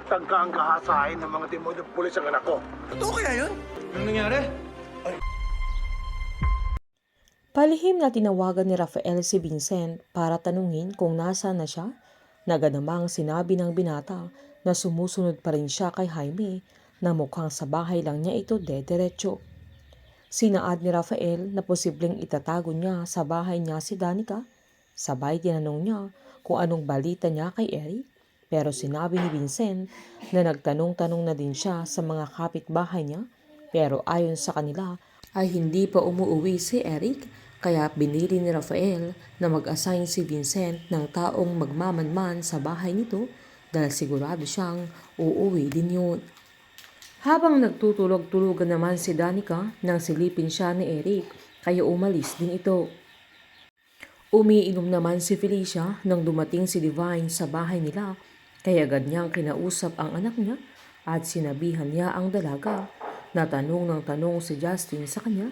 Pinagtangka ang kahasahin ng mga demonyong pulis ang anak ko. Totoo kaya yun? Anong nangyari? Palihim na tinawagan ni Rafael si Vincent para tanungin kung nasaan na siya. Naganamang sinabi ng binata na sumusunod pa rin siya kay Jaime na mukhang sa bahay lang niya ito dediretso. Sinaad ni Rafael na posibleng itatago niya sa bahay niya si Danica. Sabay tinanong niya kung anong balita niya kay Eric. Pero sinabi ni Vincent na nagtanong-tanong na din siya sa mga kapitbahay niya. Pero ayon sa kanila ay hindi pa umuwi si Eric. Kaya binili ni Rafael na mag-assign si Vincent ng taong magmamanman sa bahay nito dahil sigurado siyang uuwi din yun. Habang nagtutulog-tulugan naman si Danica nang silipin siya ni Eric kaya umalis din ito. Umiinom naman si Felicia nang dumating si Divine sa bahay nila kaya agad niyang kinausap ang anak niya at sinabihan niya ang dalaga na tanong ng tanong si Justin sa kanya.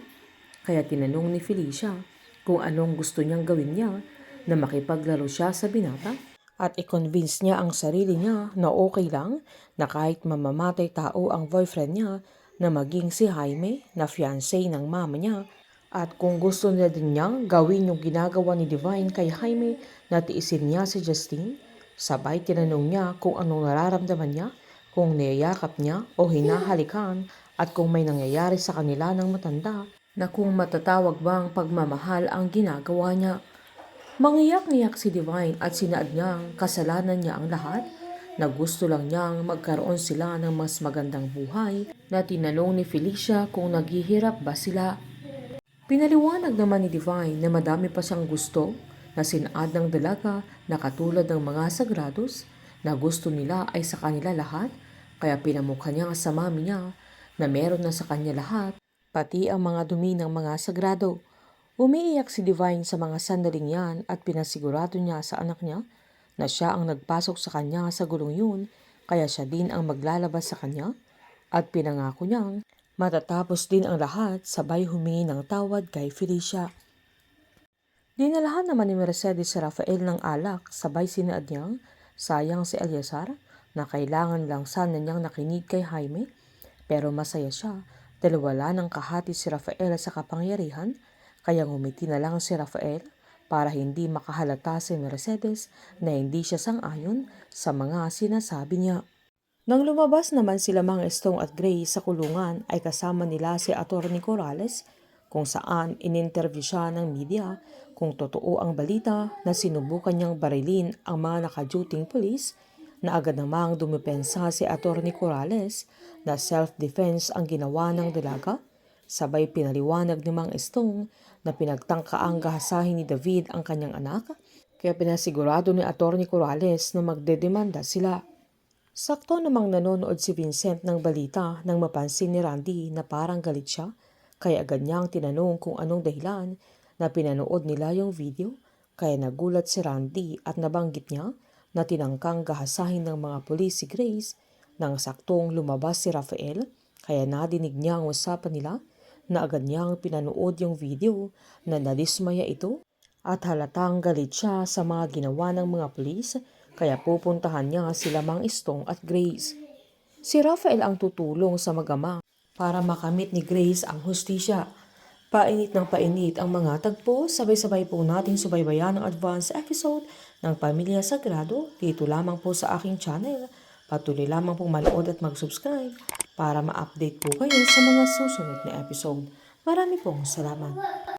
Kaya tinanong ni Felicia kung anong gusto niyang gawin niya na makipaglaro siya sa binata at i-convince niya ang sarili niya na okay lang na kahit mamamatay tao ang boyfriend niya na maging si Jaime na fiancé ng mama niya at kung gusto niya din niyang gawin yung ginagawa ni Divine kay Jaime na tiisin niya si Justine. Sabay tinanong niya kung anong nararamdaman niya, kung niyayakap niya o hinahalikan at kung may nangyayari sa kanila ng matanda na kung matatawag bang pagmamahal ang ginagawa niya. Mangiyak-ngiyak si Divine at sinaad niyang kasalanan niya ang lahat na gusto lang niyang magkaroon sila ng mas magandang buhay na tinanong ni Felicia kung naghihirap ba sila. Pinaliwanag naman ni Divine na madami pa siyang gusto na sinaad ng dalaga na katulad ng mga sagrados na gusto nila ay sa kanila lahat kaya pinamukha niya sa mami niya na meron na sa kanya lahat pati ang mga dumi ng mga sagrado. Umiiyak si Divine sa mga sandaling yan at pinasigurado niya sa anak niya na siya ang nagpasok sa kanya sa gulong yun kaya siya din ang maglalabas sa kanya at pinangako niyang matatapos din ang lahat sabay humingi ng tawad kay Felicia. Dinalahan naman ni Mercedes si Rafael ng alak sabay sinaad niyang sayang si Eleazar na kailangan lang sana niyang nakinig kay Jaime pero masaya siya dahil wala nang kahati si Rafael sa kapangyarihan kaya ngumiti na lang si Rafael para hindi makahalata si Mercedes na hindi siya sang-ayon sa mga sinasabi niya. Nang lumabas naman sila Mang Estong at Grace sa kulungan ay kasama nila si Atty. Corrales kung saan in-interview siya ng media kung totoo ang balita na sinubukan niyang barilin ang mga nakaduting pulis na agad namang dumepensa si Atty. Corrales na self-defense ang ginawa ng dalaga. Sabay pinaliwanag ni Mang Estong na pinagtangkaang gahasahin ni David ang kanyang anak kaya pinasigurado ni Atty. Corrales na magdedemanda sila. Sakto namang nanonood si Vincent ng balita nang mapansin ni Randy na parang galit siya kaya agad niyang tinanong kung anong dahilan na pinanood nila yung video kaya nagulat si Randy at nabanggit niya na tinangkang gahasahin ng mga pulis si Grace nang saktong lumabas si Rafael kaya nadinig niya ang usapan nila na agad niyang pinanood yung video na nadismaya ito at halatang galit siya sa mga ginawa ng mga pulis kaya pupuntahan niya sila Mang Estong at Grace. Si Rafael ang tutulong sa mag-ama para makamit ni Grace ang hustisya. Painit ng painit ang mga tagpo, sabay-sabay po natin subaybayan ang advance episode ng Pamilya Sagrado dito lamang po sa aking channel. Patuloy lamang pong manood at mag-subscribe para ma-update po kayo sa mga susunod na episode. Marami pong salamat.